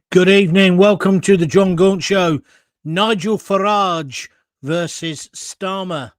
Good evening. Welcome to the Jon Gaunt Show. Nigel Farage versus Starmer.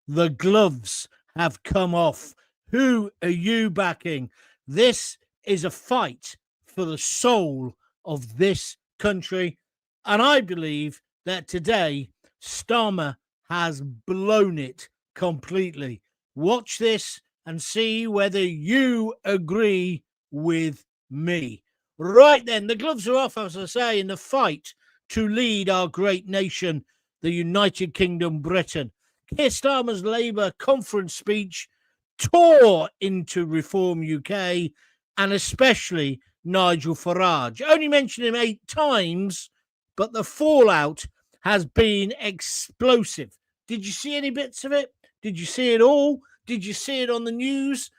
The gloves have come off. Who are you backing? This is a fight for the soul of this country. And I believe that today, Starmer has blown it completely. Watch this and see whether you agree with me. Right then, the gloves are off, as I say, in the fight to lead our great nation, the United Kingdom, Britain. Keir Starmer's Labour conference speech tore into Reform UK and especially Nigel Farage. Only mentioned him 8 times, but the fallout has been explosive. Did you see any bits of it? Did you see it all? Did you see it on the news?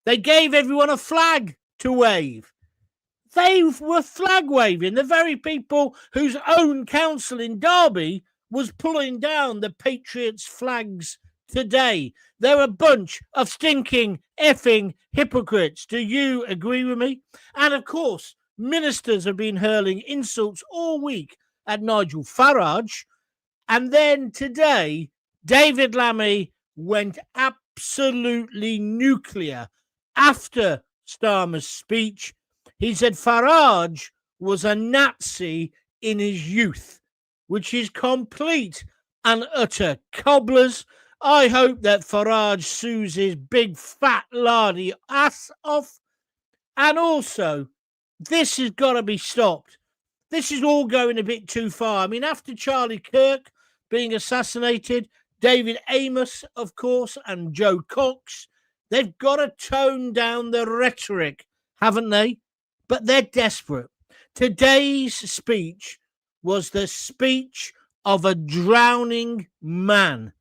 They gave everyone a flag to wave. They were flag waving. The very people whose own council in Derby was pulling down the Patriots' flags today. They're a bunch of stinking, effing hypocrites. Do you agree with me? And of course, ministers have been hurling insults all week at Nigel Farage. And then today, David Lammy went absolutely nuclear after Starmer's speech. He said Farage was a Nazi in his youth, which is complete and utter cobblers. I hope that Farage sues his big fat lardy ass off. And also, this has got to be stopped. This is all going a bit too far. I mean, after Charlie Kirk being assassinated, David Amos, of course, and Joe Cox, they've got to tone down the rhetoric, haven't they? But they're desperate. Today's speech was the speech of a drowning man.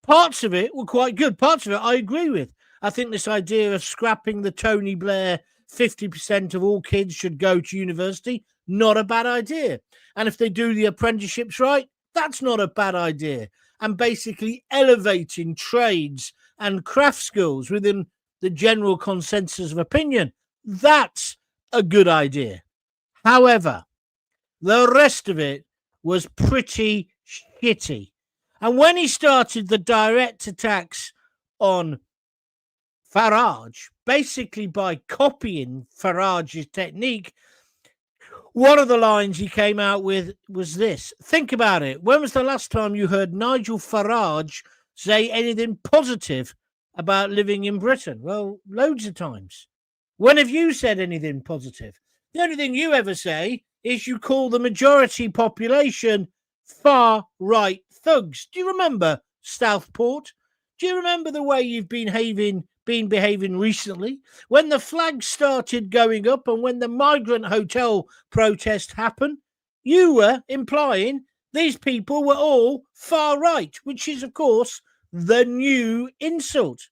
Parts of it were quite good. Parts of it I agree with. I think this idea of scrapping the Tony Blair 50% of all kids should go to university, not a bad idea. And if they do the apprenticeships right, that's not a bad idea. And basically elevating trades and craft skills within the general consensus of opinion, that's a good idea. However, the rest of it was pretty shitty. And when he started the direct attacks on Farage, basically by copying Farage's technique, one of the lines he came out with was this. Think about it. When was the last time you heard Nigel Farage say anything positive about living in Britain? Well, loads of times. When have you said anything positive? The only thing you ever say is you call the majority population far-right thugs. Do you remember Southport? Do you remember the way you've been behaving recently? When the flags started going up and when the migrant hotel protest happened, you were implying these people were all far-right, which is, of course, the new insult.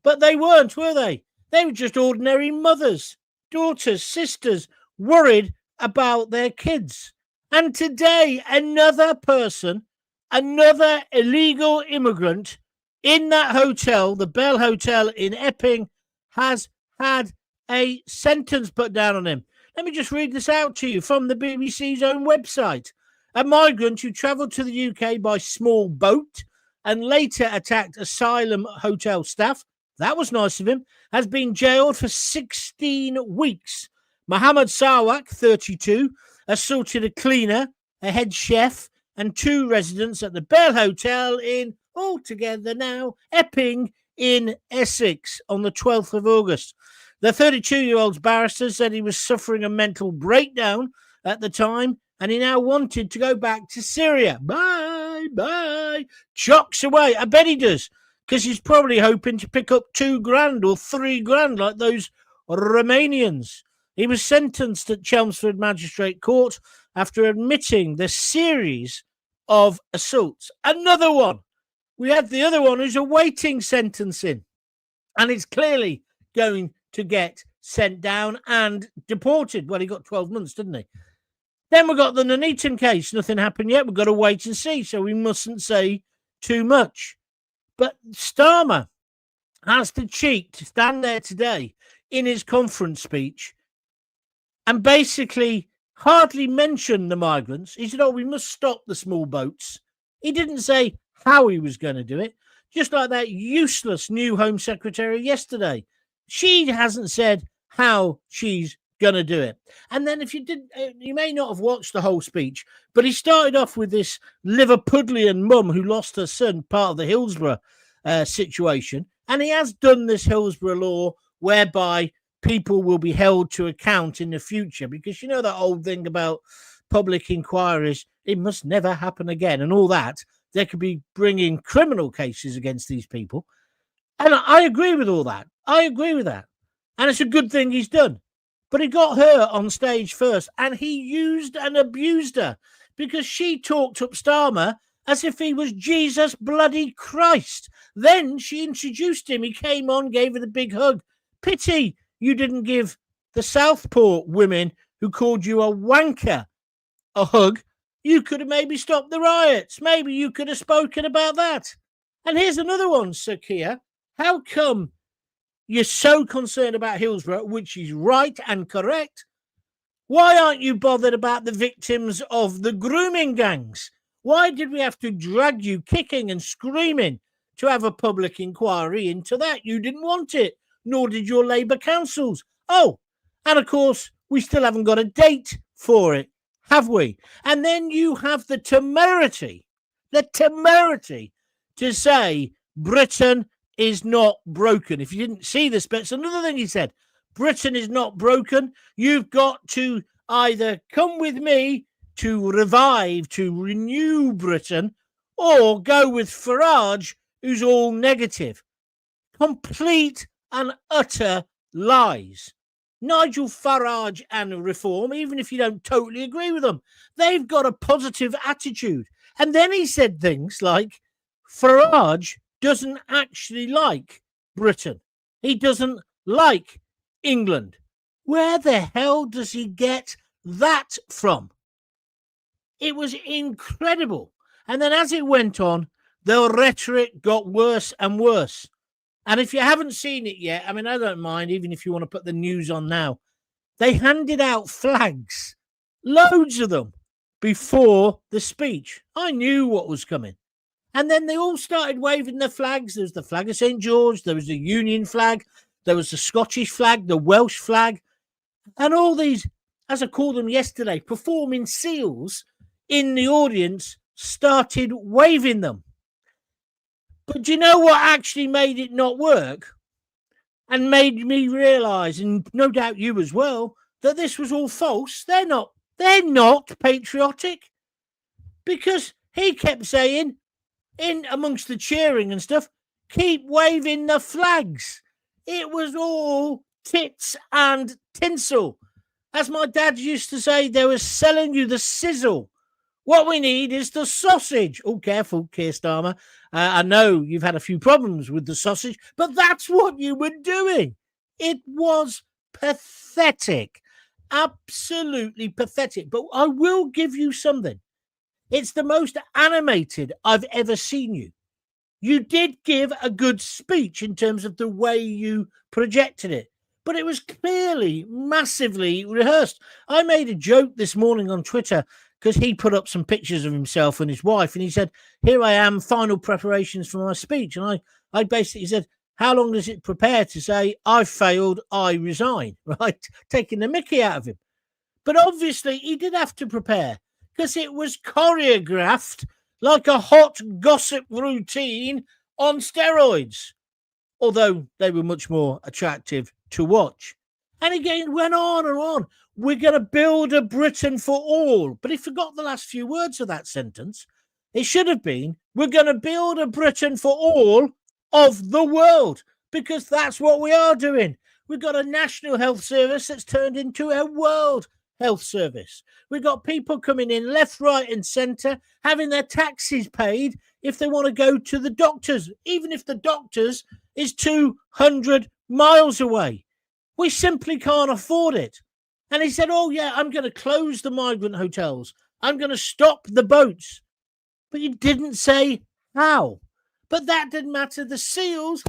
But they weren't, were they? They were just ordinary mothers, daughters, sisters, worried about their kids. And today, another person, another illegal immigrant in that hotel, the Bell Hotel in Epping, has had a sentence put down on him. Let me just read this out to you from the BBC's own website. A migrant who travelled to the UK by small boat and later attacked asylum hotel staff, that was nice of him, has been jailed for 16 weeks. Mohammed Sawak, 32, assaulted a cleaner, a head chef, and 2 residents at the Bell Hotel in, altogether now, Epping in Essex on the 12th of August. The 32-year-old's barrister said he was suffering a mental breakdown at the time, and he now wanted to go back to Syria. Bye. Chocks away. I bet he does, because he's probably hoping to pick up $2,000 or $3,000 like those Romanians. He was sentenced at Chelmsford Magistrate Court after admitting the series of assaults. Another one. We had the other one who's awaiting sentencing, and it's clearly going to get sent down and deported. Well, he got 12 months, didn't he? Then we got the Nuneaton case. Nothing happened yet. We've got to wait and see, so we mustn't say too much. But Starmer has the cheek to stand there today in his conference speech and basically hardly mentioned the migrants. He said, oh, we must stop the small boats. He didn't say how he was going to do it. Just like that useless new Home Secretary yesterday. She hasn't said how she's going to do it. And then if you did, you may not have watched the whole speech, but he started off with this Liverpudlian mum who lost her son, part of the Hillsborough situation. And he has done this Hillsborough law whereby people will be held to account in the future, because you know that old thing about public inquiries, it must never happen again and all that. There could be bringing criminal cases against these people. And I agree with all that. I agree with that. And it's a good thing he's done. But he got her on stage first, and he used and abused her because she talked up Starmer as if he was Jesus bloody Christ. Then she introduced him. He came on, gave her the big hug. Pity you didn't give the Southport women who called you a wanker a hug. You could have maybe stopped the riots. Maybe you could have spoken about that. And here's another one, Sir Keir. How come you're so concerned about Hillsborough, which is right and correct? Why aren't you bothered about the victims of the grooming gangs? Why did we have to drag you kicking and screaming to have a public inquiry into that? You didn't want it, nor did your Labour councils. Oh, and of course, we still haven't got a date for it, have we? And then you have the temerity to say Britain is not broken. If you didn't see this, but it's another thing he said. Britain is not broken. You've got to either come with me to revive, to renew Britain, or go with Farage, who's all negative. Complete and utter lies. Nigel Farage and Reform, even if you don't totally agree with them, they've got a positive attitude. And then he said things like Farage doesn't actually like Britain. He doesn't like England. Where the hell does he get that from? It was incredible. And then as it went on, the rhetoric got worse and worse. And if you haven't seen it yet, I mean, I don't mind, even if you want to put the news on now. They handed out flags, loads of them, before the speech. I knew what was coming. And then they all started waving their flags. There was the flag of St. George. There was the Union flag. There was the Scottish flag, the Welsh flag. And all these, as I called them yesterday, performing seals in the audience started waving them. But do you know what actually made it not work? And made me realise, and no doubt you as well, that this was all false. They're not patriotic. Because he kept saying, in amongst the cheering and stuff, keep waving the flags. It was all tits and tinsel. As my dad used to say, they were selling you the sizzle. What we need is the sausage. Oh, careful, Keir Starmer. I know you've had a few problems with the sausage, but that's what you were doing. It was pathetic. Absolutely pathetic. But I will give you something. It's the most animated I've ever seen you. You did give a good speech in terms of the way you projected it, but it was clearly massively rehearsed. I made a joke this morning on Twitter because he put up some pictures of himself and his wife, and he said, here I am, final preparations for my speech. And I basically said, how long does it prepare to say, I failed, I resign, right? Taking the mickey out of him. But obviously he did have to prepare because it was choreographed like a hot gossip routine on steroids, although they were much more attractive to watch. And again, went on and on. We're going to build a Britain for all. But he forgot the last few words of that sentence. It should have been, we're going to build a Britain for all of the world, because that's what we are doing. We've got a national health service that's turned into a world health service. We've got people coming in left, right and centre, having their taxes paid if they want to go to the doctors, even if the doctors is 200 miles away. We simply can't afford it. And he said, oh, yeah, I'm going to close the migrant hotels. I'm going to stop the boats. But you didn't say how. But that didn't matter. The seals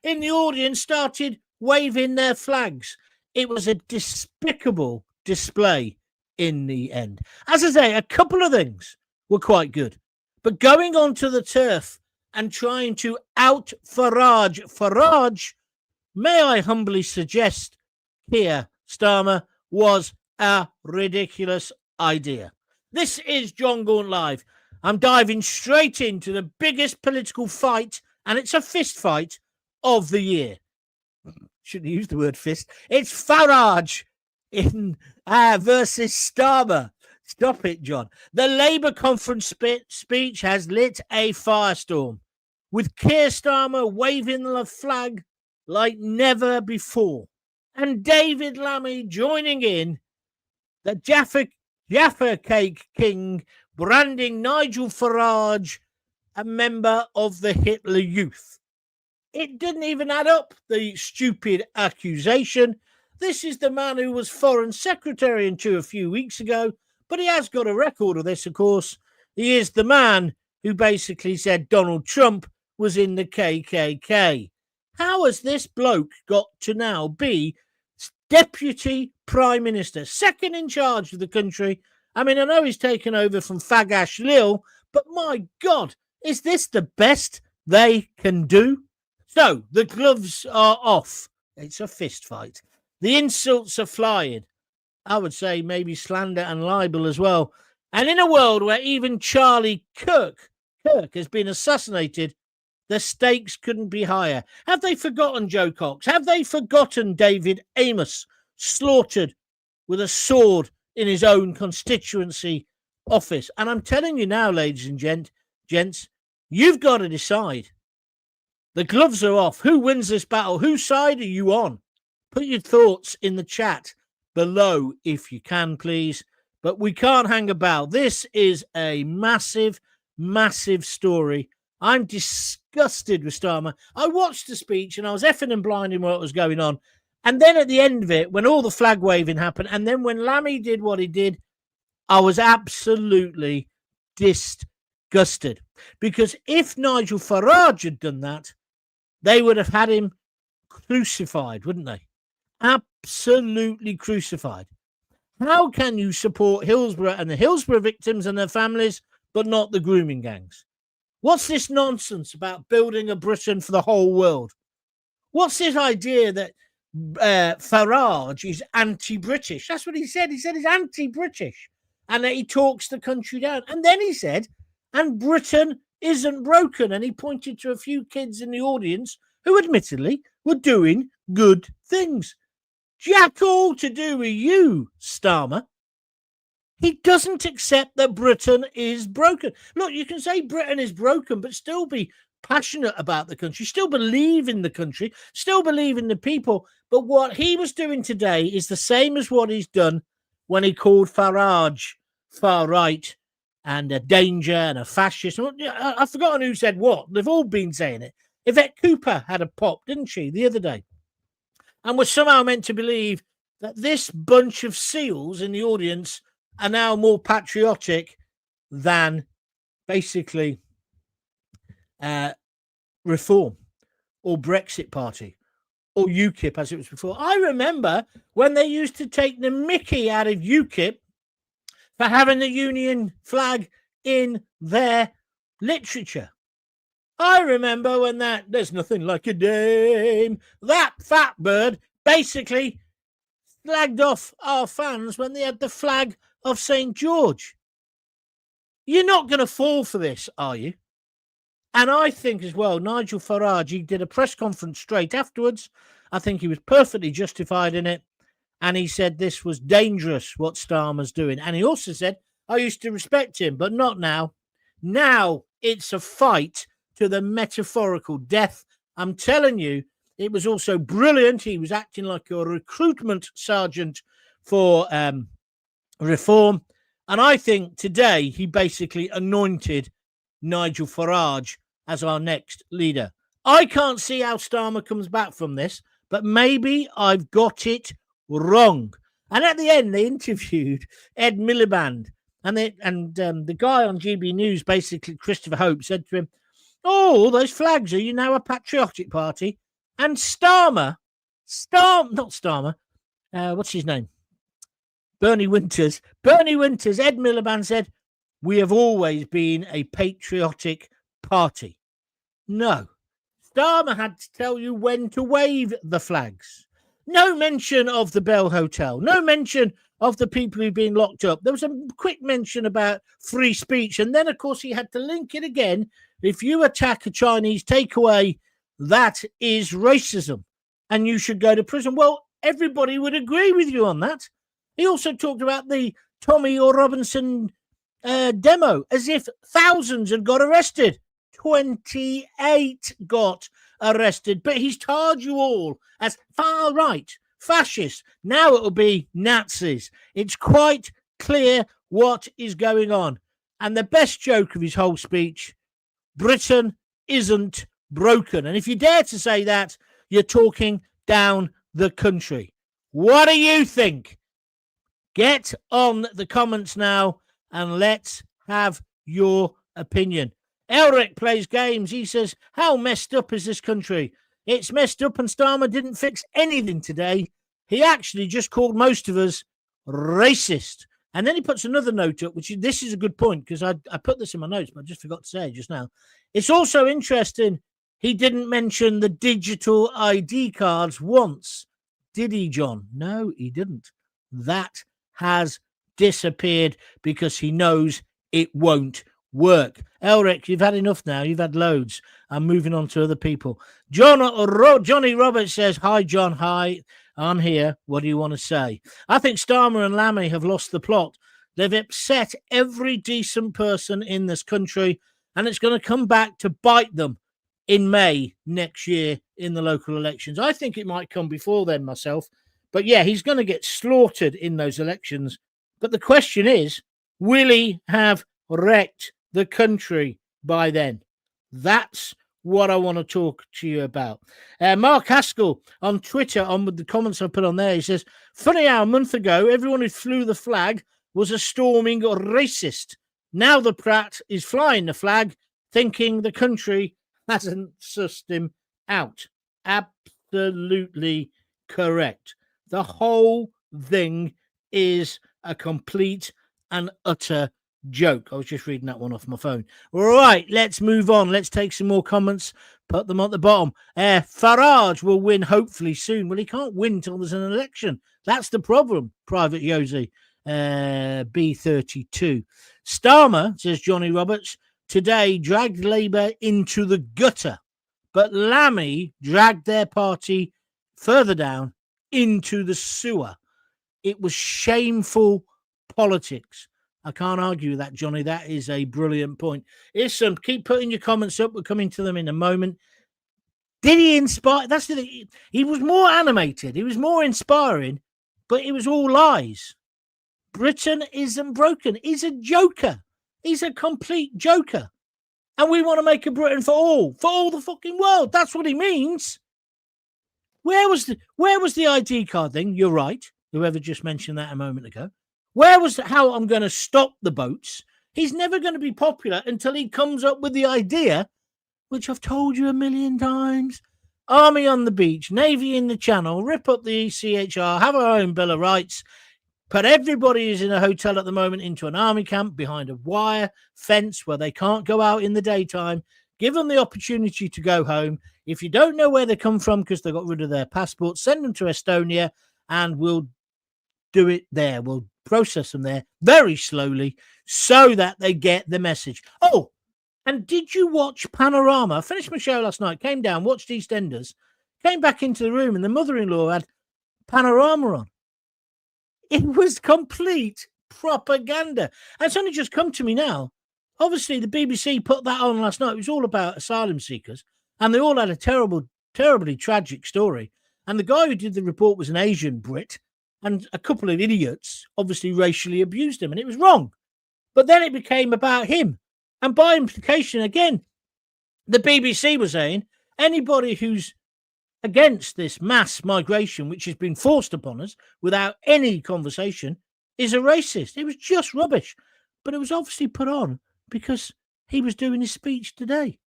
in the audience started waving their flags. It was a despicable display in the end. As I say, a couple of things were quite good. But going onto the turf and trying to out Farage, may I humbly suggest, Keir Starmer, was a ridiculous idea. This is Jon Gaunt Live. I'm diving straight into the biggest political fight, and it's a fist fight of the year. Shouldn't use the word fist. It's Farage versus Starmer. Stop it, John. The Labour conference speech has lit a firestorm, with Keir Starmer waving the flag like never before, and David Lammy joining in, the Jaffa Cake King branding Nigel Farage a member of the Hitler Youth. It didn't even add up, the stupid accusation. This is the man who was Foreign Secretary until a few weeks ago, but he has got a record of this, of course. He is the man who basically said Donald Trump was in the KKK. How has this bloke got to now be Deputy Prime Minister, second in charge of the country? I mean, I know he's taken over from Fagash Lil, but my God, is this the best they can do? So, the gloves are off. It's a fist fight. The insults are flying. I would say maybe slander and libel as well. And in a world where even Charlie Kirk has been assassinated, the stakes couldn't be higher. Have they forgotten Joe Cox? Have they forgotten David Amos slaughtered with a sword in his own constituency office? And I'm telling you now, ladies and gents, you've got to decide. The gloves are off. Who wins this battle? Whose side are you on? Put your thoughts in the chat below if you can, please. But we can't hang about. This is a massive, massive story. I'm disgusted with Starmer. I watched the speech and I was effing and blinding what was going on. And then at the end of it, when all the flag waving happened, and then when Lammy did what he did, I was absolutely disgusted. Because if Nigel Farage had done that, they would have had him crucified, wouldn't they? Absolutely crucified. How can you support Hillsborough and the Hillsborough victims and their families, but not the grooming gangs? What's this nonsense about building a Britain for the whole world? What's this idea that Farage is anti-British? That's what he said. He said he's anti-British and that he talks the country down. And then he said, and Britain isn't broken. And he pointed to a few kids in the audience who admittedly were doing good things. Jack all to do with you, Starmer. He doesn't accept that Britain is broken. Look, you can say Britain is broken, but still be passionate about the country, still believe in the country, still believe in the people. But what he was doing today is the same as what he's done when he called Farage far right and a danger and a fascist. I've forgotten who said what. They've all been saying it. Yvette Cooper had a pop, didn't she, the other day? And was somehow meant to believe that this bunch of seals in the audience are now more patriotic than basically Reform or Brexit Party or UKIP as it was before. I remember when they used to take the mickey out of UKIP for having the Union flag in their literature. I remember when there's nothing like a dame, that fat bird basically slagged off our fans when they had the flag of St. George. You're not going to fall for this, are you? And I think as well, Nigel Farage, he did a press conference straight afterwards. I think he was perfectly justified in it. And he said this was dangerous, what Starmer's doing. And he also said, I used to respect him, but not now. Now it's a fight to the metaphorical death. I'm telling you, it was also brilliant. He was acting like a recruitment sergeant for Reform. And I think today he basically anointed Nigel Farage as our next leader. I can't see how Starmer comes back from this, but maybe I've got it wrong. And at the end, they interviewed Ed Miliband. And the guy on GB News, basically Christopher Hope, said to him, oh, those flags, are you now a patriotic party? And what's his name? Bernie Winters, Ed Miliband said, we have always been a patriotic party. No. Starmer had to tell you when to wave the flags. No mention of the Bell Hotel. No mention of the people who've been locked up. There was a quick mention about free speech. And then, of course, he had to link it again. If you attack a Chinese takeaway, that is racism and you should go to prison. Well, everybody would agree with you on that. He also talked about the Tommy or Robinson demo as if thousands had got arrested. 28 got arrested, but he's tarred you all as far right, fascist. Now it'll be Nazis. It's quite clear what is going on. And the best joke of his whole speech, Britain isn't broken. And if you dare to say that, you're talking down the country. What do you think? Get on the comments now and let's have your opinion. Elric plays games. He says, how messed up is this country? It's messed up and Starmer didn't fix anything today. He actually just called most of us racist. And then he puts another note up, this is a good point because I put this in my notes, but I just forgot to say it just now. It's also interesting he didn't mention the digital ID cards once. Did he, John? No, he didn't. That has disappeared because he knows it won't work. Elric, you've had enough now. You've had loads. I'm moving on to other people. Johnny Roberts says, hi, John. Hi, I'm here. What do you want to say? I think Starmer and Lammy have lost the plot. They've upset every decent person in this country, and it's going to come back to bite them in May next year in the local elections. I think it might come before then myself. But yeah, he's going to get slaughtered in those elections. But the question is, will he have wrecked the country by then? That's what I want to talk to you about. Mark Haskell on Twitter, on with the comments I put on there, he says, funny how a month ago, everyone who flew the flag was a storming racist. Now the prat is flying the flag, thinking the country hasn't sussed him out. Absolutely correct. The whole thing is a complete and utter joke. I was just reading that one off my phone. All right, let's move on. Let's take some more comments, put them at the bottom. Farage will win hopefully soon. Well, he can't win till there's an election. That's the problem, Private Yosi, B32. Starmer, says Johnny Roberts, today dragged Labour into the gutter, but Lammy dragged their party further down into the sewer. It was shameful politics. I can't argue with that, Johnny. That is a brilliant point. Listen, keep putting your comments up. We're coming to them in a moment. Did he inspire? That's the thing. He was more animated. He was more inspiring, but it was all lies. Britain isn't broken. He's a joker. He's a complete joker. And we want to make a Britain for all the fucking world. That's what he means. Where was the ID card thing? You're right. Whoever just mentioned that a moment ago. Where was how I'm going to stop the boats? He's never going to be popular until he comes up with the idea, which I've told you a million times. Army on the beach, Navy in the Channel, rip up the ECHR, have our own Bill of Rights, put everybody who's in a hotel at the moment into an army camp behind a wire fence where they can't go out in the daytime, give them the opportunity to go home. If you don't know where they come from because they got rid of their passports, send them to Estonia and we'll do it there. We'll process them there very slowly so that they get the message. Oh, and did you watch Panorama? I finished my show last night, came down, watched EastEnders, came back into the room and the mother-in-law had Panorama on. It was complete propaganda. And it's only just come to me now. Obviously, the BBC put that on last night. It was all about asylum seekers and they all had a terribly tragic story. And the guy who did the report was an Asian Brit. And a couple of idiots obviously racially abused him, and it was wrong. But then it became about him. And by implication, again, the BBC was saying anybody who's against this mass migration, which has been forced upon us without any conversation, is a racist. It was just rubbish. But it was obviously put on because he was doing his speech today.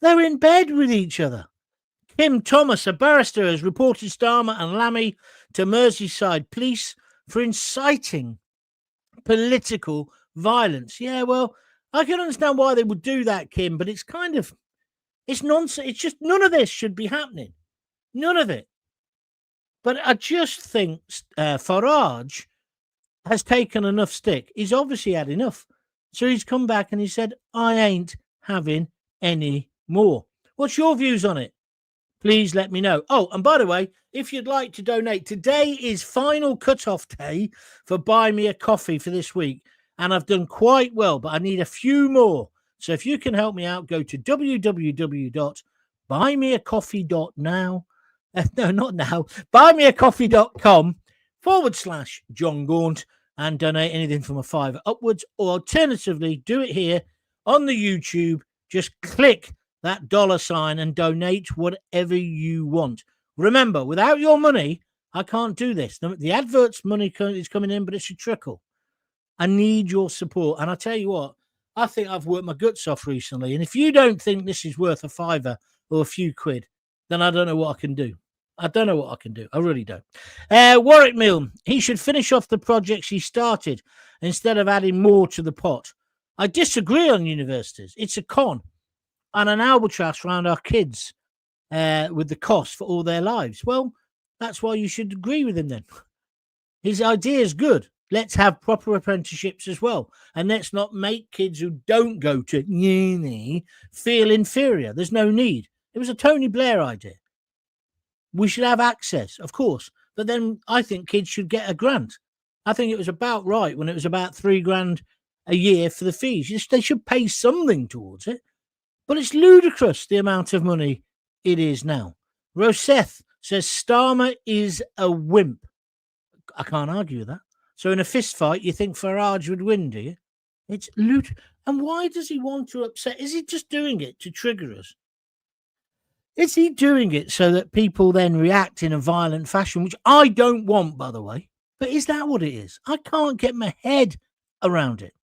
They're in bed with each other. Kim Thomas, a barrister, has reported Starmer and Lammy to Merseyside police for inciting political violence. Yeah, well, I can understand why they would do that, Kim, but it's nonsense. It's just none of this should be happening. None of it. But I just think Farage has taken enough stick. He's obviously had enough. So he's come back and he said, I ain't having any more. What's your views on it? Please let me know. Oh, and by the way, if you'd like to donate, today is final cutoff day for Buy Me a Coffee for this week. And I've done quite well, but I need a few more. So if you can help me out, go to www.buymeacoffee.now. No, not now. buymeacoffee.com/Jon Gaunt and donate anything from $5 upwards. Or alternatively, do it here on the YouTube. Just click that $sign and donate whatever you want. Remember, without your money, I can't do this. The adverts money is coming in, but it's a trickle. I need your support. And I tell you what, I think I've worked my guts off recently. And if you don't think this is worth a $5 or a few quid, then I don't know what I can do. I don't know what I can do. I really don't. Warwick Mill, he should finish off the projects he started instead of adding more to the pot. I disagree on universities. It's a con and an albatross around our kids with the cost for all their lives. Well, that's why you should agree with him then. His idea is good. Let's have proper apprenticeships as well. And let's not make kids who don't go to uni feel inferior. There's no need. It was a Tony Blair idea. We should have access, of course. But then I think kids should get a grant. I think it was about right when it was about $3,000 a year for the fees. They should pay something towards it. But it's ludicrous the amount of money it is now. Roseth says Starmer is a wimp. I can't argue with that. So in a fist fight, you think Farage would win, do you? It's ludicrous. And why does he want to upset? Is he just doing it to trigger us? Is he doing it so that people then react in a violent fashion, which I don't want, by the way? But is that what it is? I can't get my head around it.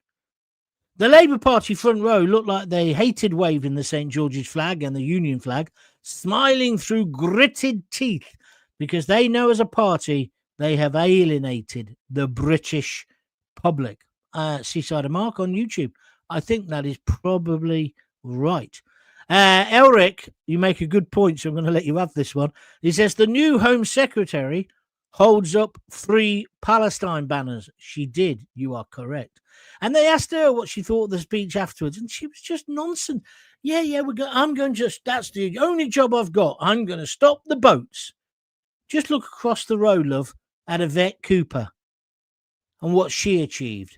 The Labour Party front row looked like they hated waving the St. George's flag and the Union flag, smiling through gritted teeth, because they know as a party they have alienated the British public. Seaside Mark on YouTube. I think that is probably right. Elric, you make a good point, so I'm going to let you have this one. He says the new Home Secretary holds up 3 Palestine banners. She did. You are correct. And they asked her what she thought of the speech afterwards, and she was just nonsense. Yeah, that's the only job I've got. I'm going to stop the boats. Just look across the road, love, at Yvette Cooper and what she achieved.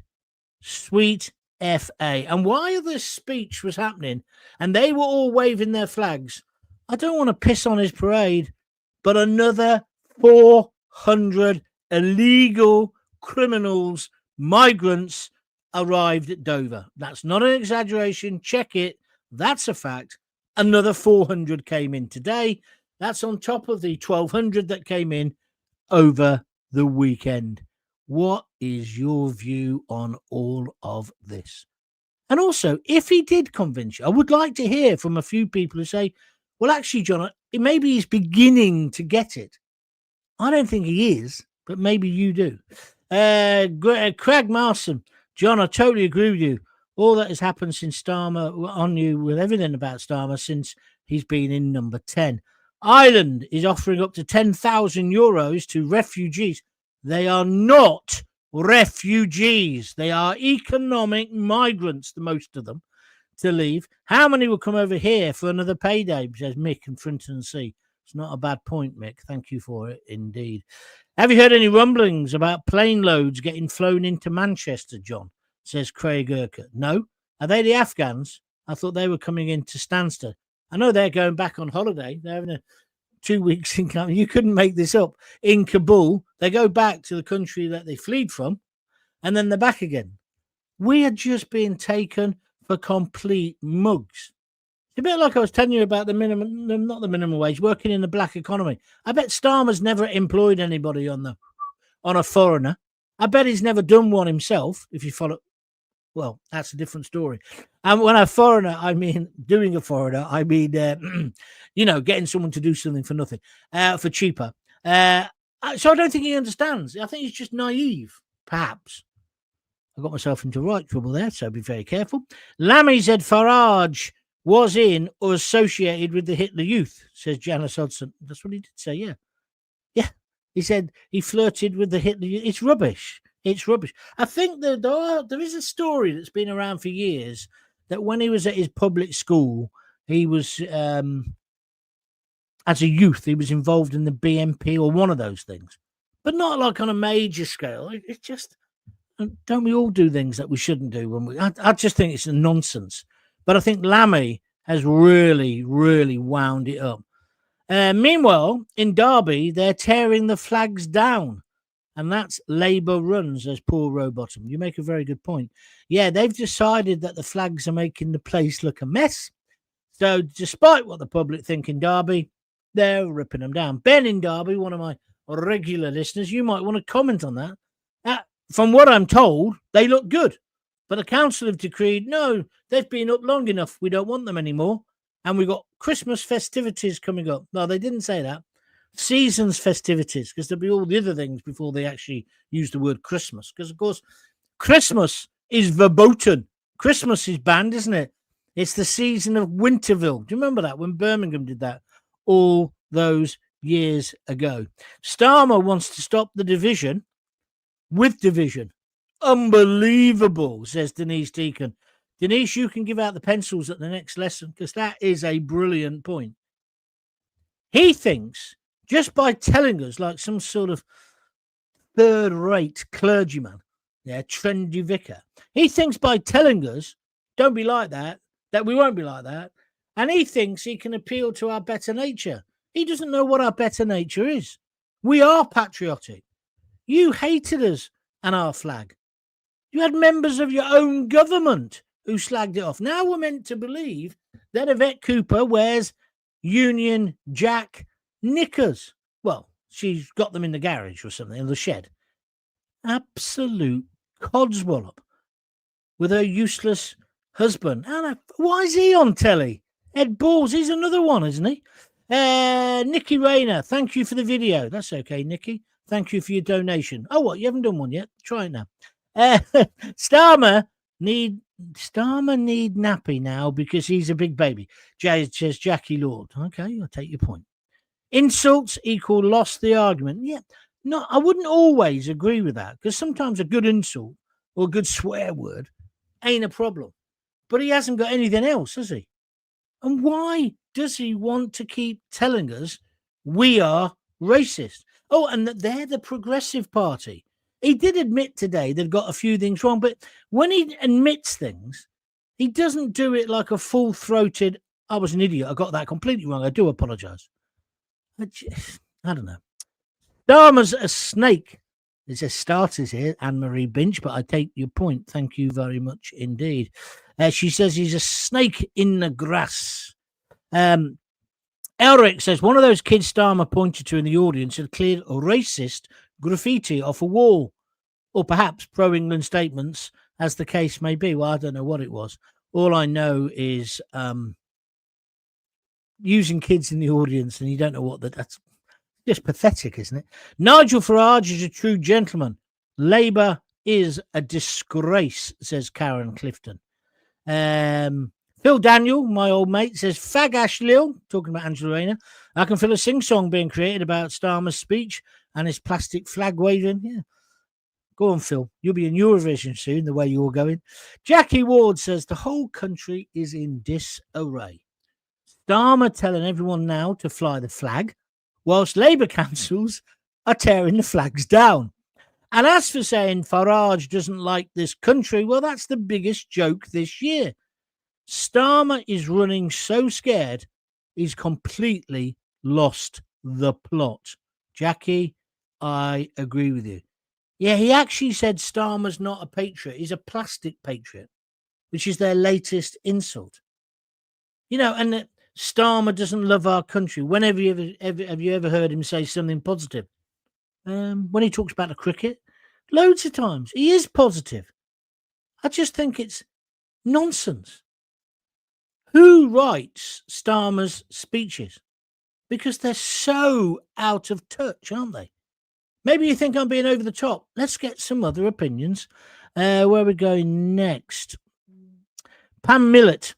Sweet F.A. And while this speech was happening and they were all waving their flags, I don't want to piss on his parade, but another 400 illegal criminals, migrants, arrived at Dover. That's not an exaggeration. Check it. That's a fact. Another 400 came in today. That's on top of the 1,200 that came in over the weekend. What is your view on all of this? And also, if he did convince you, I would like to hear from a few people who say, well, actually, John, maybe he's beginning to get it. I don't think he is, but maybe you do. Craig Marson, John, I totally agree with you. All that has happened since Starmer, on you with everything about Starmer since he's been in number 10. Ireland is offering up to €10,000 to refugees. They are not refugees. They are economic migrants, the most of them, to leave. How many will come over here for another payday, says Mick in Frinton Sea. It's not a bad point, Mick. Thank you for it, indeed. Have you heard any rumblings about plane loads getting flown into Manchester, John, says Craig Urquhart. No. Are they the Afghans? I thought they were coming into Stansted. I know they're going back on holiday. They're having 2 weeks in Kabul. You couldn't make this up. In Kabul, they go back to the country that they fled from, and then they're back again. We are just being taken for complete mugs. It's a bit like I was telling you about the minimum, not the minimum wage, working in the black economy. I bet Starmer's never employed anybody on a foreigner. I bet he's never done one himself, if you follow. Well, that's a different story. And when I foreigner, I mean doing a foreigner. I mean, getting someone to do something for nothing, for cheaper. So I don't think he understands. I think he's just naive, perhaps. I got myself into right trouble there, so be very careful. Lammy said Farage was in or associated with the Hitler Youth, says Janice Hodson. That's what he did say, yeah. Yeah. He said he flirted with the Hitler Youth. It's rubbish. It's rubbish. I think there is a story that's been around for years that when he was at his public school, he was, as a youth, he was involved in the BNP or one of those things, but not like on a major scale. It's just, don't we all do things that we shouldn't do when I just think it's a nonsense. But I think Lammy has really, really wound it up. Meanwhile, in Derby, they're tearing the flags down. And that's Labour runs, as Paul Rowbottom. You make a very good point. Yeah, they've decided that the flags are making the place look a mess. So despite what the public think in Derby, they're ripping them down. Ben in Derby, one of my regular listeners, you might want to comment on that. From what I'm told, they look good. But the council have decreed, no, they've been up long enough. We don't want them anymore. And we've got Christmas festivities coming up. No, they didn't say that. Seasons festivities, because there'll be all the other things before they actually use the word Christmas. Because, of course, Christmas is verboten. Christmas is banned, isn't it? It's the season of Winterville. Do you remember that when Birmingham did that all those years ago? Starmer wants to stop the division with division. Unbelievable, says Denise Deacon. Denise, you can give out the pencils at the next lesson because that is a brilliant point. He thinks just by telling us, like some sort of third-rate clergyman, trendy vicar, he thinks by telling us, don't be like that we won't be like that. And he thinks he can appeal to our better nature. He doesn't know what our better nature is. We are patriotic. You hated us and our flag. You had members of your own government who slagged it off. Now we're meant to believe that Yvette Cooper wears Union Jack knickers. Well, she's got them in the garage or something, in the shed. Absolute codswallop with her useless husband. And why is he on telly? Ed Balls, he's another one, isn't he? Nikki Rayner, thank you for the video. That's okay, Nikki. Thank you for your donation. Oh, what? You haven't done one yet? Try it now. Starmer need nappy now because he's a big baby. Jay says Jackie Lord. Okay, I'll take your point. Insults equal lost the argument. Yeah, no, I wouldn't always agree with that because sometimes a good insult or a good swear word ain't a problem. But he hasn't got anything else, has he? And why does he want to keep telling us we are racist? Oh, and that they're the Progressive Party. He did admit today they've got a few things wrong, but when he admits things, he doesn't do it like a full-throated, I was an idiot, I got that completely wrong, I do apologise. I don't know. Starmer's a snake. It says starters here, Anne-Marie Binch, but I take your point. Thank you very much indeed. She says he's a snake in the grass. Elric says one of those kids Starmer pointed to in the audience had cleared racist graffiti off a wall, or perhaps pro-England statements, as the case may be. Well, I don't know what it was. All I know is using kids in the audience, and you don't know what that's just pathetic, isn't it? Nigel Farage is a true gentleman. Labour is a disgrace, says Karen Clifton. Phil Daniel, my old mate, says Fag Ash Lil, talking about Angela Rayner. I can feel a sing-song being created about Starmer's speech and his plastic flag waving. Yeah. Go on, Phil. You'll be in Eurovision soon, the way you're going. Jackie Ward says the whole country is in disarray. Starmer telling everyone now to fly the flag, whilst Labour councils are tearing the flags down. And as for saying Farage doesn't like this country, well, that's the biggest joke this year. Starmer is running so scared, he's completely lost the plot. Jackie, I agree with you. Yeah, he actually said Starmer's not a patriot. He's a plastic patriot, which is their latest insult. You know, and that Starmer doesn't love our country. Whenever have you ever heard him say something positive? When he talks about the cricket, loads of times. He is positive. I just think it's nonsense. Who writes Starmer's speeches? Because they're so out of touch, aren't they? Maybe you think I'm being over the top. Let's get some other opinions. Where are we going next? Pam Millett,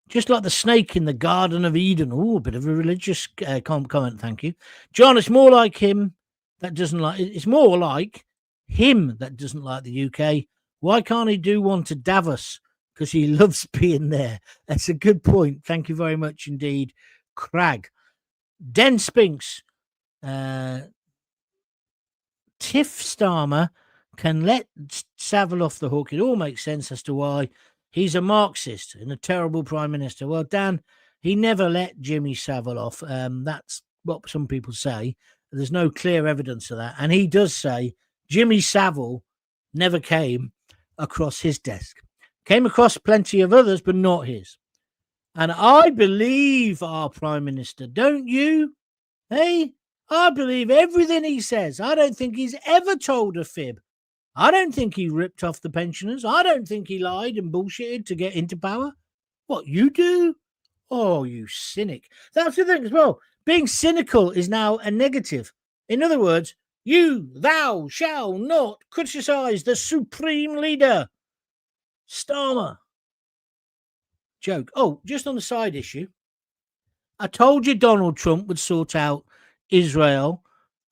just like the snake in the Garden of Eden. Oh, a bit of a religious comment, thank you. John, it's more like him that doesn't like, it's more like him that doesn't like the UK. Why can't he do one to Davos? Because he loves being there. That's a good point. Thank you very much indeed, Crag. Den Spinks, Tiff Starmer can let Savile off the hook. It all makes sense as to why he's a Marxist and a terrible prime minister. Well, Dan, he never let Jimmy Savile off. That's what some people say. There's no clear evidence of that. And he does say Jimmy Savile never came across his desk. Came across plenty of others, but not his. And I believe our prime minister, don't you? Hey? I believe everything he says. I don't think he's ever told a fib. I don't think he ripped off the pensioners. I don't think he lied and bullshitted to get into power. What, you do? Oh, you cynic. That's the thing as well. Being cynical is now a negative. In other words, thou shall not criticize the supreme leader. Starmer. Joke. Oh, just on the side issue. I told you Donald Trump would sort out Israel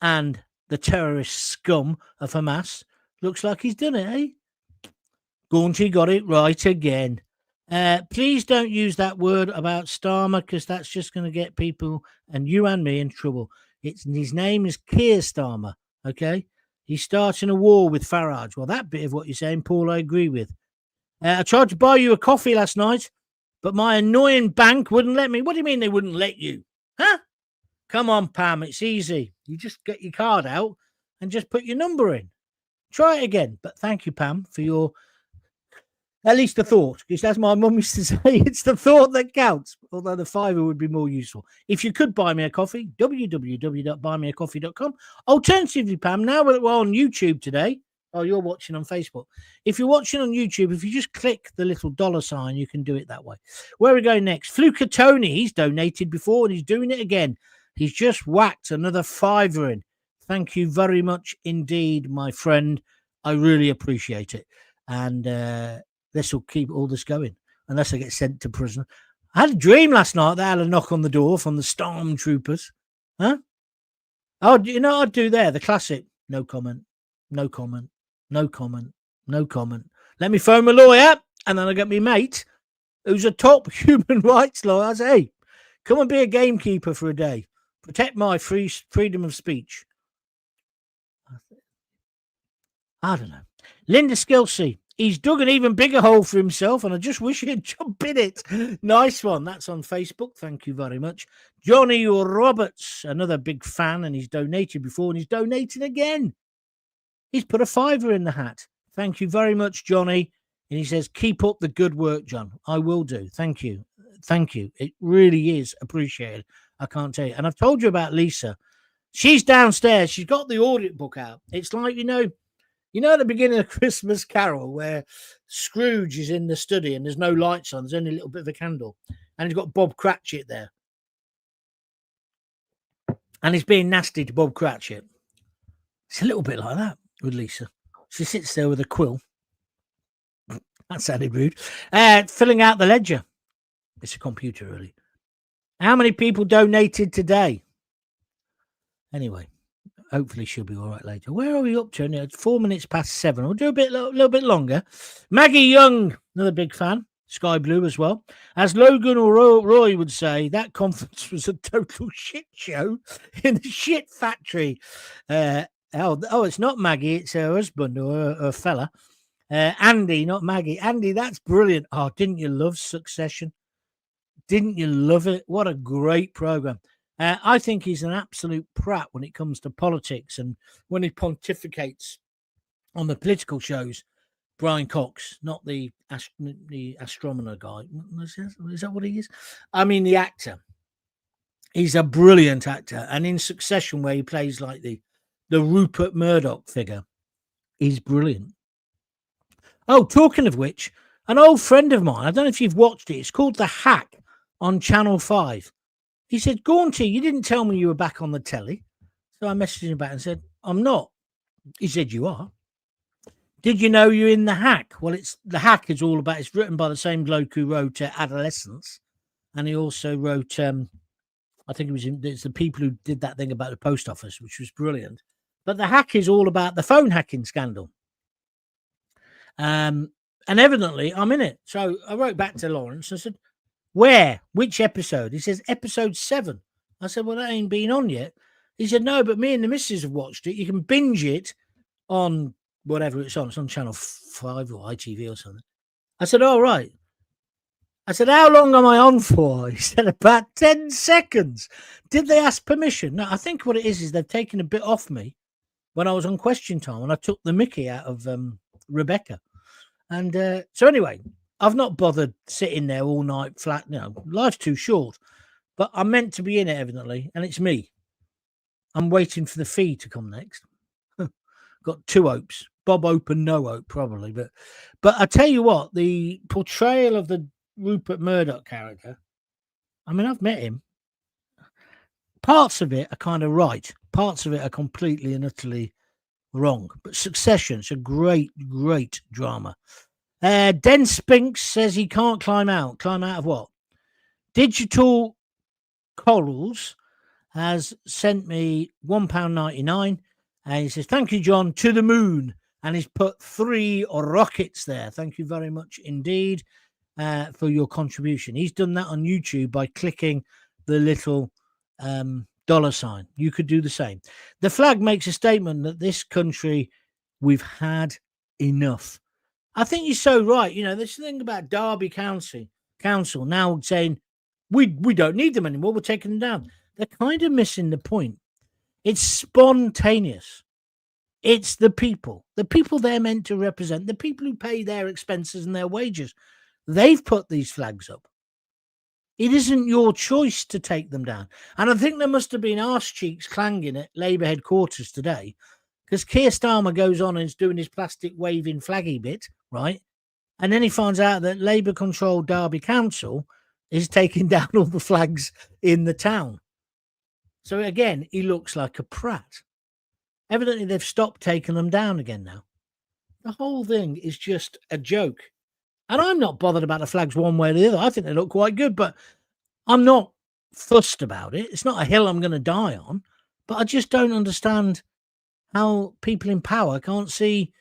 and the terrorist scum of Hamas. Looks like he's done it, eh? Gaunty got it right again. Please don't use that word about Starmer because that's just going to get people and you and me in trouble. His name is Keir Starmer, okay? He's starting a war with Farage. Well, that bit of what you're saying, Paul, I agree with. I tried to buy you a coffee last night, but my annoying bank wouldn't let me. What do you mean they wouldn't let you? Huh? Come on, Pam, it's easy. You just get your card out and just put your number in. Try it again. But thank you, Pam, for your, at least the thought, because as my mum used to say, it's the thought that counts, although the fiver would be more useful. If you could buy me a coffee, www.buymeacoffee.com. Alternatively, Pam, now that we're on YouTube today, oh, you're watching on Facebook. If you're watching on YouTube, if you just click the little $sign, you can do it that way. Where are we going next? Fluker Tony, he's donated before and he's doing it again. He's just whacked another fiver in. Thank you very much indeed, my friend. I really appreciate it. And this will keep all this going, unless I get sent to prison. I had a dream last night that I had a knock on the door from the stormtroopers. Huh? Oh, you know what I'd do there? The classic. No comment. No comment. No comment. No comment. Let me phone my lawyer, and then I get my mate, who's a top human rights lawyer. I say, hey, come and be a gamekeeper for a day. Protect my freedom of speech. I don't know. Linda Skilsey. He's dug an even bigger hole for himself, and I just wish he'd jump in it. Nice one. That's on Facebook. Thank you very much. Johnny Roberts, another big fan, and he's donated before, and he's donating again. He's put a fiver in the hat. Thank you very much, Johnny. And he says, keep up the good work, John. I will do. Thank you. Thank you. It really is appreciated. I can't tell you. And I've told you about Lisa. She's downstairs. She's got the audit book out. It's like, you know at the beginning of Christmas Carol where Scrooge is in the study and there's no lights on. There's only a little bit of a candle. And he's got Bob Cratchit there. And he's being nasty to Bob Cratchit. It's a little bit like that with Lisa. She sits there with a quill. That sounded rude. Filling out the ledger. It's a computer, really. How many people donated today? Anyway, hopefully she'll be all right later. Where are we up to? It's 4 minutes past 7. We'll do a little bit longer. Maggie Young, another big fan. Sky Blue as well. As Logan or Roy would say, that conference was a total shit show in a shit factory. It's not Maggie, it's her husband or her fella. Andy, not Maggie. Andy, that's brilliant. Oh, didn't you love Succession? Didn't you love it? What a great program. I think he's an absolute prat when it comes to politics and when he pontificates on the political shows. Brian Cox, not the astronomer guy. Is that what he is? I mean, the actor. He's a brilliant actor. And in Succession, where he plays like the Rupert Murdoch figure, he's brilliant. Oh, talking of which, an old friend of mine, I don't know if you've watched it, it's called The Hack on Channel 5. He said, Gaunty, you didn't tell me you were back on the telly. So I messaged him back and said, I'm not. He said, you are. Did you know you're in The Hack? Well, The Hack is all about, it's written by the same bloke who wrote Adolescence. And he also wrote, I think it's the people who did that thing about the post office, which was brilliant. But The Hack is all about the phone hacking scandal. And evidently I'm in it. So I wrote back to Lawrence and said, where? Which episode? He says, episode 7. I said, well, that ain't been on yet. He said, no, but me and the missus have watched it. You can binge it on whatever it's on. It's on Channel 5 or ITV or something. I said, all right. I said, how long am I on for? He said, about 10 seconds. Did they ask permission? No, I think what it is they've taken a bit off me when I was on Question Time and I took the mickey out of Rebecca. And so anyway, I've not bothered sitting there all night flat. Life's too short. But I'm meant to be in it, evidently, and it's me. I'm waiting for the fee to come next. Got 2 hopes. Bob Hope and no hope, probably. But I tell you what, the portrayal of the Rupert Murdoch character, I mean, I've met him. Parts of it are kind of right. Parts of it are completely and utterly wrong. But Succession's a great, great drama. Den Spinks says he can't climb out. Climb out of what? Digital Corals has sent me £1.99 and he says, thank you, John, to the moon. And he's put 3 rockets there. Thank you very much indeed for your contribution. He's done that on YouTube by clicking the little $sign. You could do the same. The Flag makes a statement that this country, we've had enough. I think you're so right. This thing about Derby Council now saying we don't need them anymore. We're taking them down. They're kind of missing the point. It's spontaneous. It's the people they're meant to represent, the people who pay their expenses and their wages. They've put these flags up. It isn't your choice to take them down. And I think there must have been arse cheeks clanging at Labour headquarters today because Keir Starmer goes on and is doing his plastic waving flaggy bit, right? And then he finds out that Labour-controlled Derby Council is taking down all the flags in the town. So again, he looks like a prat. Evidently, they've stopped taking them down again now. The whole thing is just a joke. And I'm not bothered about the flags one way or the other. I think they look quite good, but I'm not fussed about it. It's not a hill I'm going to die on. But I just don't understand how people in power can't see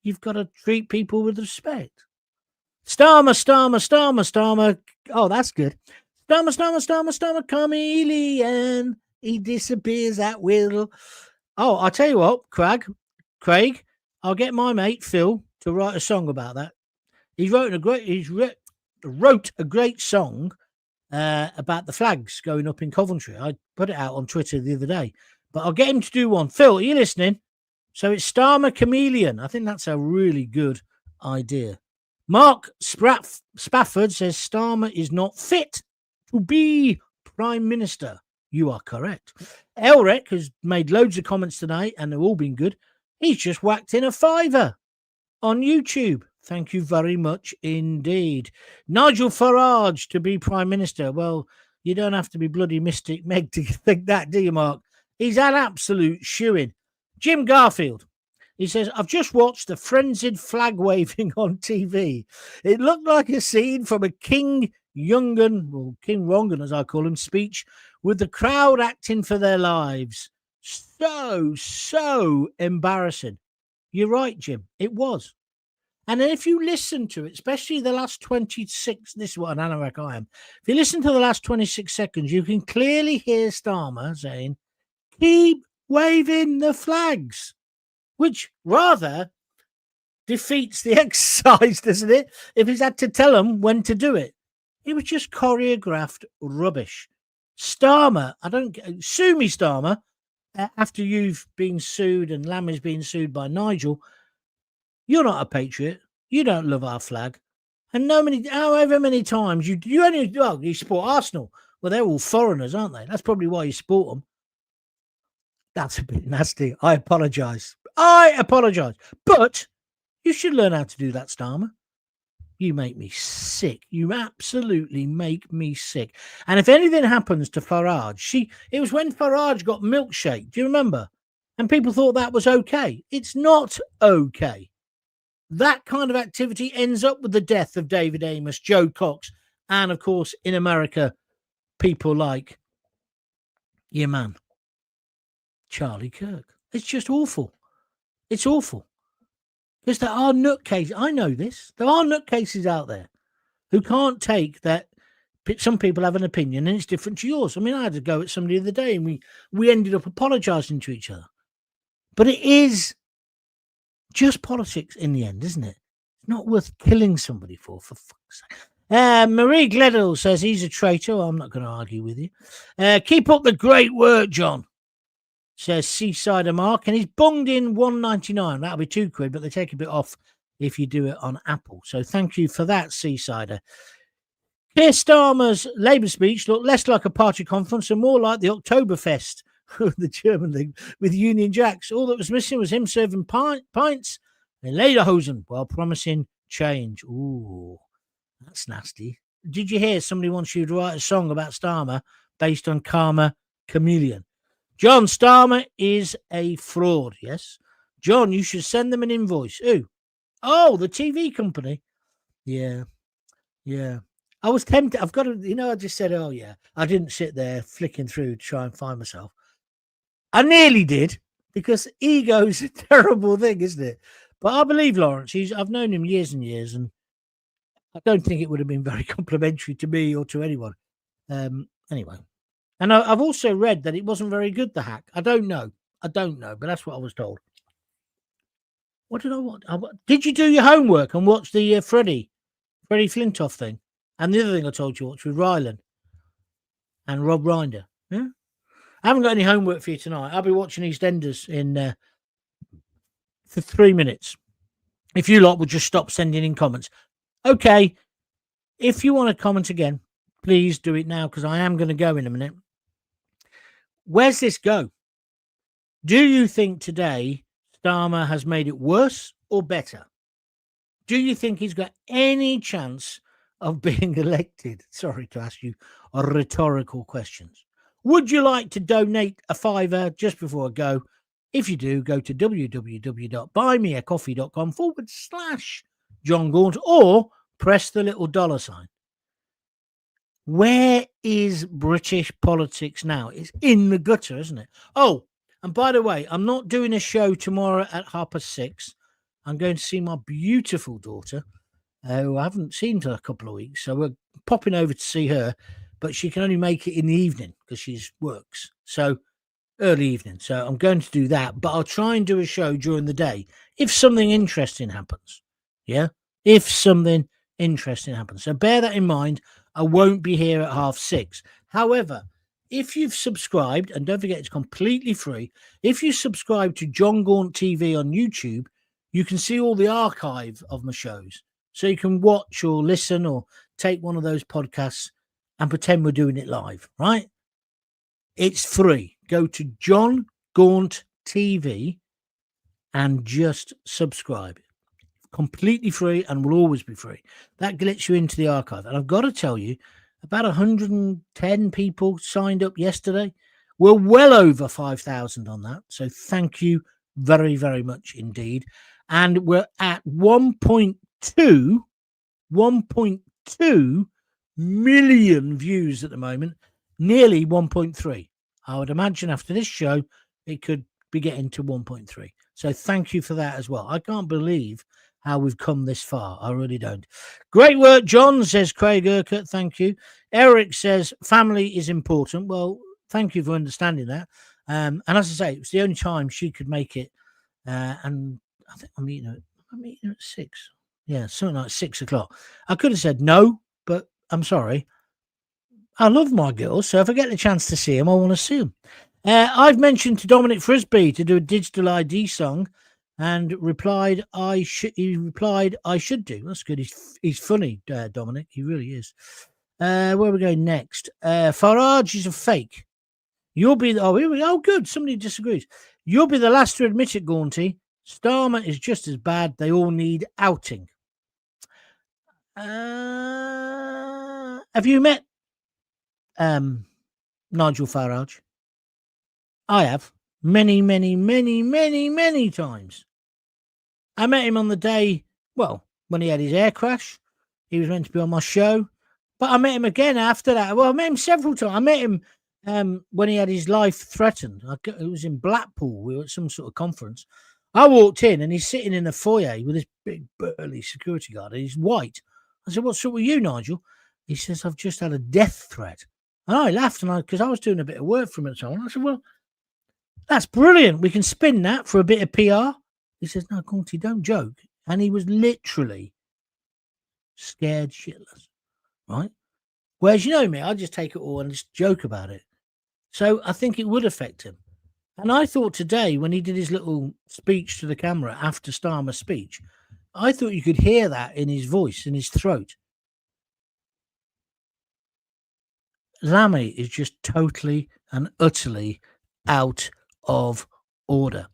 you've got to treat people with respect. Starmer. Oh, that's good. Starmer, chameleon. He disappears at will. Oh, I'll tell you what, Craig, I'll get my mate Phil to write a song about that. He wrote a great song about the flags going up in Coventry. I put it out on Twitter the other day, but I'll get him to do one. Phil, are you listening? So it's Starmer Chameleon. I think that's a really good idea. Mark Spafford says Starmer is not fit to be Prime Minister. You are correct. Elrek has made loads of comments tonight, and they've all been good. He's just whacked in a £5 on YouTube. Thank you very much indeed. Nigel Farage to be Prime Minister. Well, you don't have to be bloody Mystic Meg to think that, do you, Mark? He's an absolute shoo-in. Jim Garfield. He says, I've just watched the frenzied flag waving on TV. It looked like a scene from a King Rongan, as I call him, speech, with the crowd acting for their lives. So embarrassing. You're right, Jim. It was. And then if you listen to it, especially the last 26, this is what an anorak I am. If you listen to the last 26 seconds, you can clearly hear Starmer saying, keep waving the flags, which rather defeats the exercise, doesn't it? If he's had to tell them when to do it. It was just choreographed rubbish. Starmer, sue me, Starmer, after you've been sued and Lammy's been sued by Nigel. You're not a patriot. You don't love our flag. And however many times you support Arsenal. Well, they're all foreigners, aren't they? That's probably why you support them. That's a bit nasty. I apologise. But you should learn how to do that, Starmer. You make me sick. You absolutely make me sick. And if anything happens to Farage, it was when Farage got milkshake. Do you remember? And people thought that was okay. It's not okay. That kind of activity ends up with the death of David Amos, Joe Cox, and of course, in America, people like your man, Charlie Kirk. It's just awful. It's awful. Because there are nutcases. I know this. There are nutcases out there who can't take that. Some people have an opinion and it's different to yours. I mean, I had to go at somebody the other day and we ended up apologising to each other. But it is just politics in the end, isn't it? It's not worth killing somebody for fuck's sake. Marie Gledell says he's a traitor. Well, I'm not going to argue with you. Keep up the great work, John, says Seasider Mark. And he's bunged in $1.99. That'll be £2, but they take a bit off if you do it on Apple. So thank you for that, Seasider. Keir Starmer's Labour speech looked less like a party conference and more like the Oktoberfest of the German League with Union Jacks. All that was missing was him serving pints and lederhosen while promising change. Ooh, that's nasty. Did you hear somebody wants you to write a song about Starmer based on Karma Chameleon? John, Starmer is a fraud, yes? John, you should send them an invoice. Who? Oh, the TV company. Yeah. I was tempted. I've got to, I just said, oh, yeah. I didn't sit there flicking through to try and find myself. I nearly did, because ego's a terrible thing, isn't it? But I believe Lawrence. I've known him years and years, and I don't think it would have been very complimentary to me or to anyone. Anyway. And I've also read that it wasn't very good, the hack. I don't know, but that's what I was told. What did I want? Did you do your homework and watch the Freddie Flintoff thing? And the other thing I told you to watch was Ryland and Rob Rinder. Yeah? I haven't got any homework for you tonight. I'll be watching EastEnders for 3 minutes. If you lot would just stop sending in comments. Okay, if you want to comment again, please do it now, because I am going to go in a minute. Where's this go? Do you think today Starmer has made it worse or better? Do you think he's got any chance of being elected? Sorry to ask you rhetorical questions. Would you like to donate a $5 just before I go? If you do, go to www.buymeacoffee.com/Jon Gaunt or press the little $sign. Where is British politics now? It's in the gutter, isn't it? Oh, and by the way, I'm not doing a show tomorrow at 6:30. I'm going to see my beautiful daughter, who I haven't seen for a couple of weeks. So we're popping over to see her, but she can only make it in the evening because she works. So early evening. So I'm going to do that, but I'll try and do a show during the day if something interesting happens. Yeah? If something interesting happens. So bear that in mind. I won't be here at 6:30. However, if you've subscribed, and don't forget it's completely free, if you subscribe to Jon Gaunt TV on YouTube, you can see all the archive of my shows. So you can watch or listen or take one of those podcasts and pretend we're doing it live, right? It's free. Go to Jon Gaunt TV and just subscribe. Completely free and will always be free. That lets you into the archive. And I've got to tell you, about 110 people signed up yesterday. We're well over 5,000 on that. So thank you very, very much indeed. And we're at 1.2 million views at the moment, nearly 1.3. I would imagine after this show, it could be getting to 1.3. So thank you for that as well. I can't believe how we've come this far. I really don't. Great work, John, says Craig Urquhart. Thank you. Eric says family is important. Well, thank you for understanding that. And as I say, it was the only time she could make it. And I think I'm meeting her at 6. Yeah, something like 6 o'clock. I could have said no, but I'm sorry. I love my girls, so if I get the chance to see them, I want to see them. I've mentioned to Dominic Frisby to do a digital ID song, and he replied, I should do. That's good. He's funny, Dominic. He really is. Where are we going next? Farage is a fake. You'll be... Oh, here we go. Oh, good. Somebody disagrees. You'll be the last to admit it, Gaunty. Starmer is just as bad. They all need outing. Have you met Nigel Farage? I have. many, many, many, many, many times. I met him on the day, well, when he had his air crash. He was meant to be on my show. But I met him again after that. Well, I met him several times. I met him when he had his life threatened. It was in Blackpool. We were at some sort of conference. I walked in and he's sitting in the foyer with this big burly security guard. And he's white. I said, "What's up with you, Nigel?" He says, "I've just had a death threat." And I laughed because I was doing a bit of work for him at the time. I said, "Well, that's brilliant. We can spin that for a bit of PR." He says, "No, Gaunty, don't joke." And he was literally scared shitless, right? Whereas, you know me, I just take it all and just joke about it. So I think it would affect him. And I thought today, when he did his little speech to the camera after Starmer's speech, I thought you could hear that in his voice, in his throat. Lammy is just totally and utterly out of order.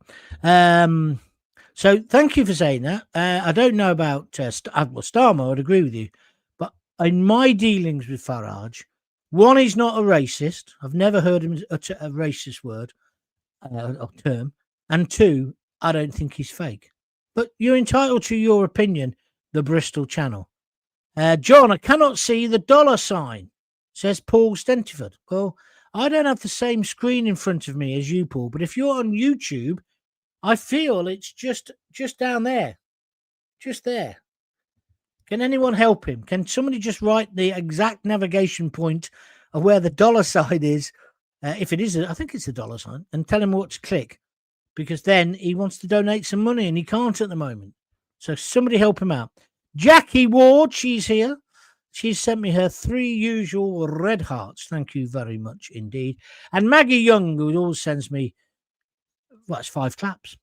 So thank you for saying that. I don't know about Starmer. I'd agree with you. But in my dealings with Farage, one, he's not a racist. I've never heard him utter a racist word or term. And two, I don't think he's fake. But you're entitled to your opinion, the Bristol Channel. John, I cannot see the dollar sign, says Paul Stentiford. Well, I don't have the same screen in front of me as you, Paul. But if you're on YouTube, I feel it's just down there. Just there. Can anyone help him? Can somebody just write the exact navigation point of where the dollar sign is? If it is, I think it's the dollar sign, and tell him what to click, because then he wants to donate some money and he can't at the moment. So somebody help him out. Jackie Ward, she's here. She's sent me her 3 usual red hearts. Thank you very much indeed. And Maggie Young, who always sends me, well, it's 5 claps.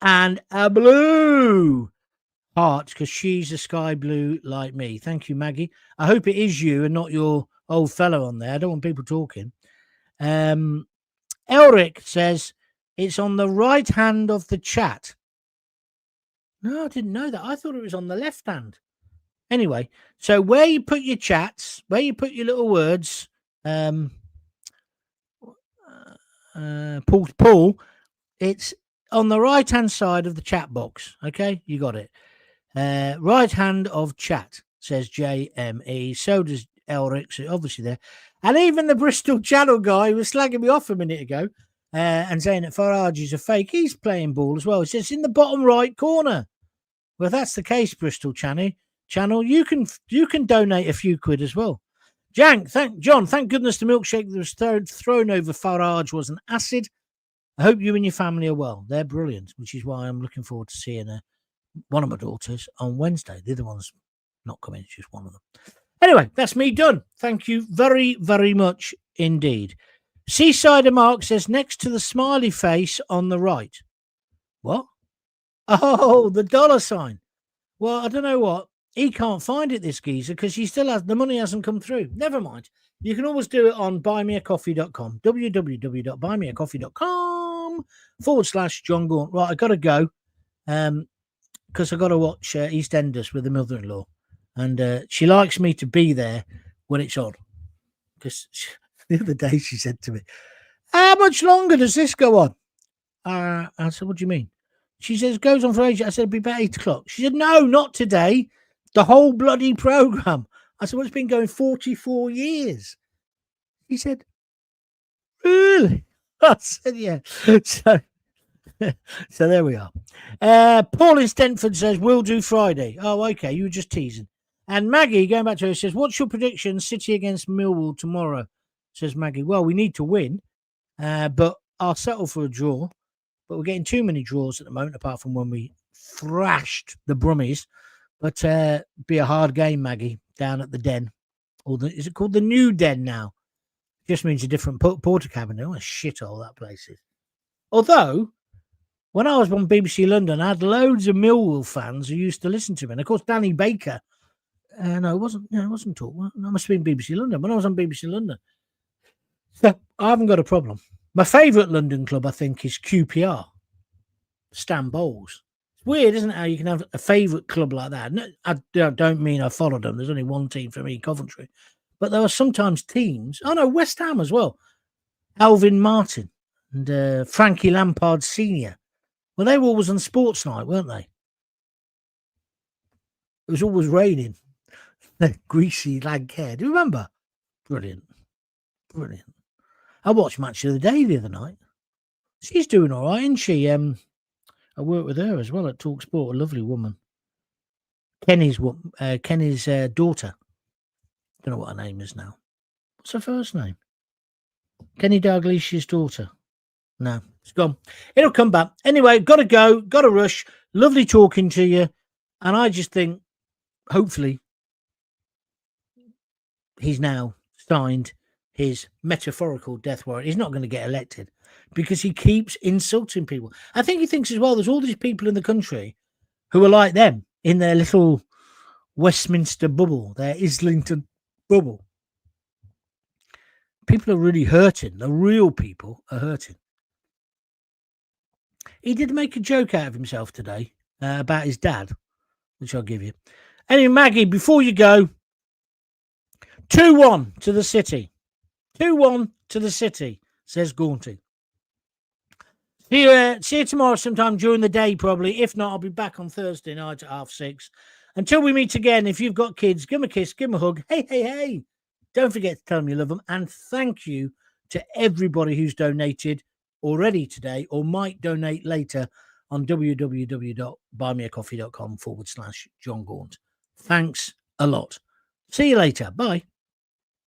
And a blue heart, because she's a sky blue like me. Thank you, Maggie. I hope it is you and not your old fellow on there. I don't want people talking. Elric says it's on the right hand of the chat. No, I didn't know that. I thought it was on the left hand. Anyway, so where you put your chats, where you put your little words, Paul, it's on the right hand side of the chat box. Okay, you got it. Right hand of chat, says JME. So does Elric, so obviously there. And even the Bristol Channel guy was slagging me off a minute ago and saying that Farage is a fake. He's playing ball as well. It says in the bottom right corner. Well, if that's the case, Bristol Channel, you can donate a few quid as well. John, thank goodness the milkshake that was thrown over Farage was an acid. I hope you and your family are well. They're brilliant, which is why I'm looking forward to seeing one of my daughters on Wednesday. The other one's not coming, it's just one of them. Anyway, that's me done. Thank you very, very much indeed. Seasider Mark says next to the smiley face on the right. What? Oh, the dollar sign. Well, I don't know what. He can't find it, this geezer, because he still has the money hasn't come through. Never mind. You can always do it on buymeacoffee.com. www.buymeacoffee.com/Jon Gaunt. Right, I got to go because I got to watch EastEnders with the mother-in-law. And she likes me to be there when it's on. Because the other day she said to me, "How much longer does this go on?" I said, "What do you mean?" She says, "It goes on for ages." I said, "It'll be about 8 o'clock." She said, "No, not today. The whole bloody programme." I said, "Well, it's been going 44 years." He said, "Really?" I said, "Yeah." So there we are. Paul in Stenford says, "We'll do Friday." Oh, okay. You were just teasing. And Maggie, going back to her, says, "What's your prediction? City against Millwall tomorrow?" Says Maggie. Well, we need to win, but I'll settle for a draw. But we're getting too many draws at the moment, apart from when we thrashed the Brummies. But be a hard game, Maggie, down at the Den. Is it called the New Den now? Just means a different porter cabin. Oh, a shithole that place is. Although, when I was on BBC London, I had loads of Millwall fans who used to listen to me. And of course, Danny Baker. No, it wasn't. No, it wasn't talk. Well, that must have been BBC London. When I was on BBC London, so I haven't got a problem. My favourite London club, I think, is QPR. Stan Bowles. It's weird, isn't it, how you can have a favourite club like that? No, I don't mean I followed them. There's only one team for me, Coventry. But there were sometimes teams. Oh, no, West Ham as well. Alvin Martin. and Frankie Lampard Senior. Well, they were always on Sports Night, weren't they? It was always raining. Greasy lag hair. Do you remember? Brilliant. Brilliant. I watched Match of the Day the other night. She's doing all right, isn't she? I work with her as well at Talk Sport, a lovely woman. Kenny's daughter. Don't know what her name is now. What's her first name? Kenny Dalglish's daughter. No, it's gone. It'll come back. Anyway, got to go. Got to rush. Lovely talking to you. And I just think, hopefully, he's now signed his metaphorical death warrant. He's not going to get elected because he keeps insulting people. I think he thinks as well, there's all these people in the country who are like them in their little Westminster bubble, their Islington bubble. People are really hurting. The real people are hurting. He did make a joke out of himself today about his dad, which I'll give you. Anyway, Maggie, before you go, 2-1 to the City. 2-1 to the City, says Gaunty. See you tomorrow sometime during the day, probably. If not, I'll be back on Thursday night at 6:30. Until we meet again, if you've got kids, give them a kiss, give them a hug. Hey, hey, hey. Don't forget to tell them you love them. And thank you to everybody who's donated already today or might donate later on www.buymeacoffee.com/Jon Gaunt. Thanks a lot. See you later. Bye.